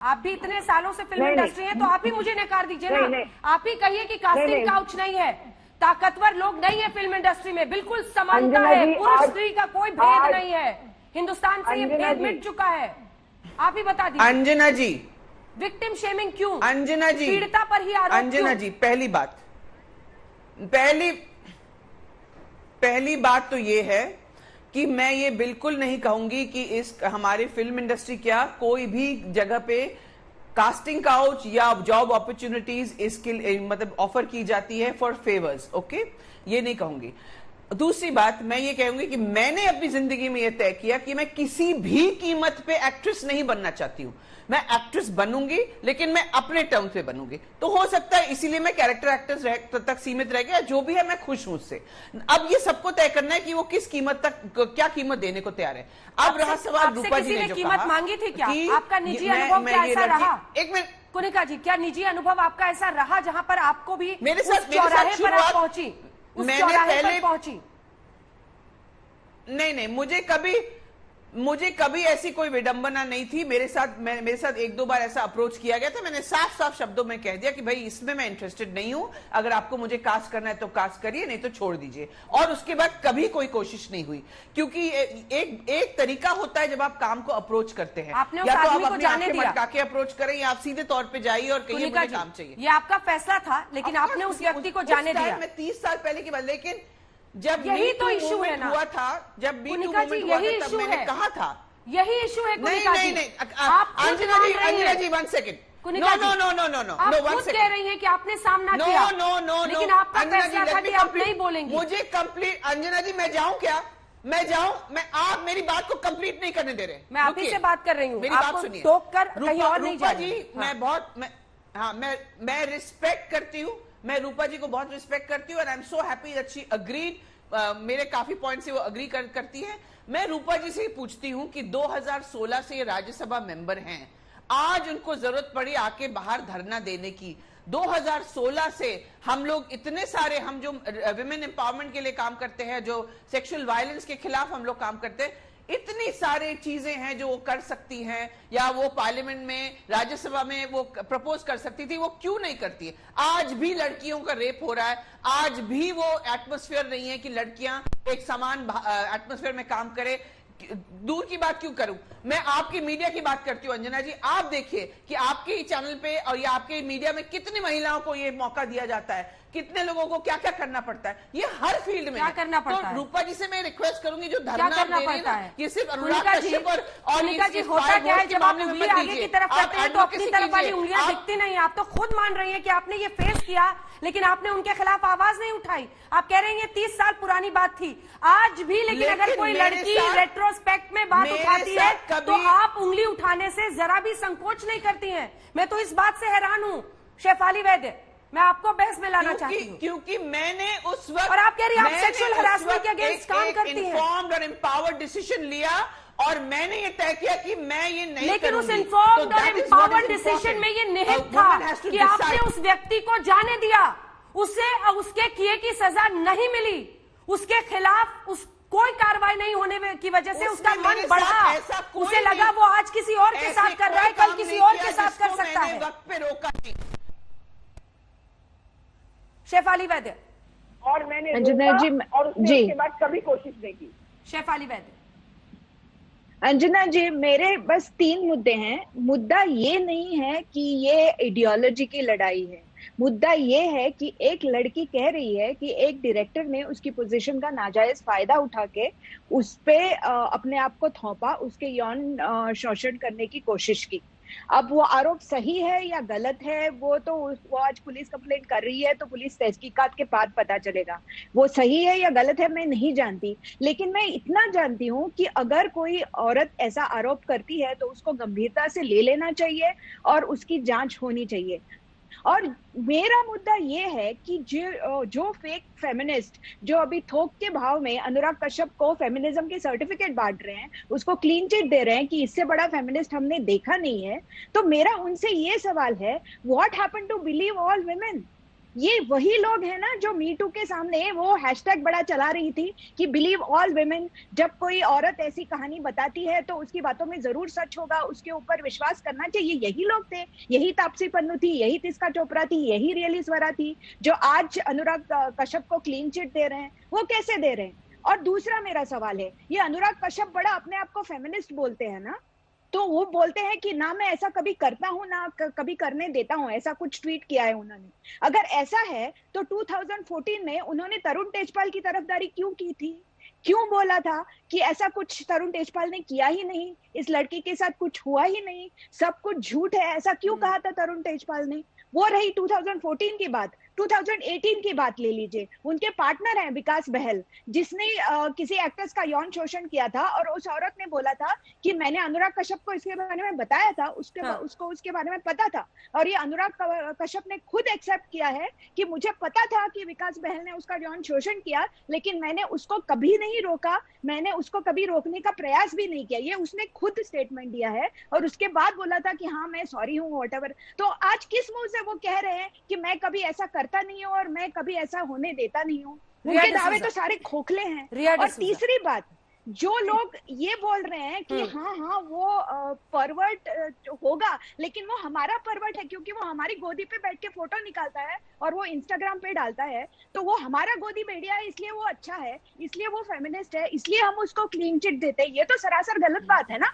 आप भी इतने सालों से फिल्म इंडस्ट्री है, तो आप ही मुझे नकार दीजिए ना। आप ही कहिए कि कास्टिंग काउच नहीं है, ताकतवर लोग नहीं है फिल्म इंडस्ट्री में, बिल्कुल समानता है, पुरुष स्त्री का कोई भेद नहीं है, हिंदुस्तान से ये भेद मिट चुका है। आप ही बता दीजिए अंजना जी, विक्टिम शेमिंग क्यों? अंजना जी, पीड़िता पर ही आरोप अंजना जी, पहली बात तो ये है कि मैं ये बिल्कुल नहीं कहूंगी कि इस हमारे फिल्म इंडस्ट्री क्या कोई भी जगह पे कास्टिंग काउच या जॉब अपॉर्चुनिटीज इसके मतलब ऑफर की जाती है फॉर फेवर्स। ओके, ये नहीं कहूंगी। दूसरी बात मैं ये कहूंगी कि मैंने अपनी जिंदगी में यह तय किया कि मैं किसी भी कीमत पे एक्ट्रेस नहीं बनना चाहती हूं। मैं एक्ट्रेस बनूंगी लेकिन मैं अपने टर्म पे बनूंगी। तो हो सकता है इसीलिए मैं कैरेक्टर एक्ट्रेस तक सीमित रह गया, जो भी है मैं खुश हूं उससे। अब ये सबको तय करना है कि वो किस कीमत तक क्या कीमत देने को तैयार है। अब रहा सवाल रूपा जी ने जो कीमत मांगी थी, क्या आपका निजी अनुभव क्या ऐसा रहा? एक मिनट कुनिका जी, क्या निजी अनुभव आपका ऐसा रहा जहां पर आपको भी मेरे साथ चौराहे पर आप पहुंची, उस चौराहे पर पहुंची? नहीं, मुझे कभी ऐसी कोई विडंबना नहीं थी। मेरे साथ एक दो बार ऐसा अप्रोच किया गया था। मैंने साफ साफ शब्दों में कह दिया कि भाई इसमें मैं इंटरेस्टेड नहीं हूं, अगर आपको मुझे कास्ट करना है तो कास्ट करिए, नहीं तो छोड़ दीजिए। और उसके बाद कभी कोई कोशिश नहीं हुई, क्योंकि एक तरीका होता है जब आप काम को अप्रोच करते हैं, या तो आप अपनी आंखें मटका के अप्रोच करें या आप सीधे तौर पर जाइए और कहिए मुझे काम चाहिए। ये आपका फैसला था, लेकिन आपने उस व्यक्ति को जाने दिया। मैं 30 साल पहले की बात, लेकिन जब यही तो इशू है ना, हुआ था, जब यही इशू मैंने कहा था, यही इशू है। नहीं, अंजना जी 1 सेकंड। नो, आप खुद कह रही हैं कि आपने सामना किया। नो, लेकिन आपका फैसला था कि आप नहीं बोलेंगी। मुझे कंप्लीट, अंजना जी मैं जाऊं क्या? मैं जाऊं? आप मेरी बात को कंप्लीट नहीं करने दे रहे। मैं आप ही से बात कर रही हूँ, मेरी बात सुनिए। टोक कर कहीं और नहीं जा रही। मैं रिस्पेक्ट करती हूँ, मैं रूपा जी को बहुत रिस्पेक्ट करती हूँ, और I am so happy that she agreed. मेरे काफी पॉइंट से वो अग्री करती है। मैं रूपा जी से पूछती हूँ कि 2016 से ये राज्यसभा मेंबर हैं, आज उनको जरूरत पड़ी आके बाहर धरना देने की। 2016 से हम लोग इतने सारे, हम जो विमेन एम्पावरमेंट के लिए काम करते हैं, जो सेक्सुअल वायलेंस के खिलाफ हम लोग काम करते हैं, इतनी सारे चीजें हैं जो वो कर सकती हैं, या वो पार्लियामेंट में, राज्यसभा में वो प्रपोज कर सकती थी, वो क्यों नहीं करती है? आज भी लड़कियों का रेप हो रहा है, आज भी वो एटमॉस्फेयर नहीं है कि लड़कियां एक समान एटमॉस्फेयर में काम करें। दूर की बात क्यों करूं, मैं आपकी मीडिया की बात करती हूं। अंजना जी, आप देखिए कि आपके चैनल पे और या आपके मीडिया में कितनी महिलाओं को ये मौका दिया जाता है, कितने लोगों को क्या क्या करना पड़ता है, ये हर फील्ड में क्या करना पड़ता है। रूपा जी से मैं रिक्वेस्ट करूंगी, जो धरना दे रही है ये सिर्फ अनुराग कश्यप और जी, होता क्या है जब आप उंगली आगे की तरफ करते हैं तो अपनी तरफ वाली उंगलियां दिखती नहीं। आप तो खुद मान रही हैं कि आपने ये फेस किया, लेकिन आपने उनके खिलाफ आवाज नहीं उठाई। आप कह रही हैं 30 साल पुरानी बात थी, आज भी। लेकिन अगर कोई लड़की रेट्रोस्पेक्ट में बात उठाती है तो आप उंगली उठाने से जरा भी संकोच नहीं करती हैं। मैं तो इस बात से हैरान हूं। शेफाली वैद्य, मैं आपको बहस में लाना चाहती हूँ, क्योंकि मैंने उस वक्त, और आप कह रही हैं आप सेक्सुअल हरासमेंट के अगेंस्ट काम करती हैं। इन्फॉर्म्ड और एम्पावर्ड डिसीजन लिया, और मैंने ये तय किया कि मैं ये नहीं करूंगी। लेकिन उस इन्फॉर्म्ड और एम्पावर्ड डिसीजन में ये निहित था कि आपने उस व्यक्ति को जाने दिया, उसे उसके किए की सजा नहीं मिली, उसके खिलाफ कोई कार्रवाई नहीं होने की वजह से उसका मन बढ़ा, उसे लगा वो आज किसी और के साथ कर रहा है, कल किसी और के साथ कर सकता है। वक्त पे रोका नहीं। शेफाली वैद्य, और मैंने अंजना जी और उसके बाद कभी कोशिश नहीं की। शेफाली वैद्य, अंजना जी, मेरे बस 3 मुद्दे हैं। मुद्दा ये नहीं है कि ये आइडियोलॉजी की लड़ाई है, मुद्दा ये है कि एक लड़की कह रही है कि एक डायरेक्टर ने उसकी पोजीशन का नाजायज फायदा उठा के उस पे अपने आप को थोपा, उसके यौन शोषण करने की कोशिश की। अब वो आरोप सही है या गलत है, वो आज पुलिस कंप्लेंट कर रही है, तो पुलिस तहकीकात के बाद पता चलेगा वो सही है या गलत है। मैं नहीं जानती, लेकिन मैं इतना जानती हूँ कि अगर कोई औरत ऐसा आरोप करती है तो उसको गंभीरता से ले लेना चाहिए और उसकी जांच होनी चाहिए। और मेरा मुद्दा ये है कि जो फेक फेमिनिस्ट जो अभी थोक के भाव में अनुराग कश्यप को फेमिनिज्म के सर्टिफिकेट बांट रहे हैं, उसको क्लीन चिट दे रहे हैं कि इससे बड़ा फेमिनिस्ट हमने देखा नहीं है, तो मेरा उनसे ये सवाल है, what happened to believe all women? ये वही लोग हैं ना जो मी टू के सामने वो हैशटैग बड़ा चला रही थी कि बिलीव ऑल विमेन। जब कोई औरत ऐसी कहानी बताती है तो उसकी बातों में जरूर सच होगा, उसके ऊपर विश्वास करना चाहिए। यही लोग थे, यही तापसी पन्नू थी, यही तिस्का चोपड़ा थी, यही रियली स्वरा थी जो आज अनुराग कश्यप को क्लीन चिट दे रहे हैं। वो कैसे दे रहे हैं? और दूसरा मेरा सवाल है, ये अनुराग कश्यप बड़ा अपने आप को फेमिनिस्ट बोलते हैं ना, तो वो बोलते हैं कि ना मैं ऐसा कभी करता हूं ना कभी करने देता हूं, ऐसा कुछ ट्वीट किया है उन्होंने। अगर ऐसा है तो 2014 में उन्होंने तरुण तेजपाल की तरफदारी क्यों की थी? क्यों बोला था कि ऐसा कुछ तरुण तेजपाल ने किया ही नहीं, इस लड़की के साथ कुछ हुआ ही नहीं, सब कुछ झूठ है, ऐसा क्यों कहा था तरुण तेजपाल ने? वो रही 2014 की बात। 2018 की बात ले लीजिए, उनके पार्टनर हैं विकास बहल, जिसने किसी एक्ट्रेस का यौन शोषण किया था और उस औरत ने बोला था कि मैंने अनुराग कश्यप को इसके बारे में बताया था, उसको उसके बारे में पता था। और ये अनुराग कश्यप ने खुद एक्सेप्ट किया है कि मुझे पता था कि विकास बहल ने उसका यौन शोषण किया, लेकिन मैंने उसको कभी नहीं रोका, मैंने उसको कभी रोकने का प्रयास भी नहीं किया। ये उसने खुद स्टेटमेंट दिया है और उसके बाद बोला था कि हाँ मैं सॉरी हूँ व्हाटएवर। तो आज किस मुंह से वो कह रहे हैं कि मैं कभी ऐसा करता नहीं हूँ और मैं कभी ऐसा होने देता नहीं हूँ? उनके दावे तो सारे खोखले हैं। और तीसरी बात, जो लोग ये बोल रहे हैं कि हाँ हाँ वो परवर्ट होगा, लेकिन वो हमारा परवर्ट है क्योंकि वो हमारी गोदी पे बैठ के फोटो निकालता है और वो इंस्टाग्राम पे डालता है, तो वो हमारा गोदी भेड़िया है, इसलिए वो अच्छा है, इसलिए वो फेमिनिस्ट है, इसलिए हम उसको क्लीन चिट देते हैं। ये तो सरासर गलत बात है ना।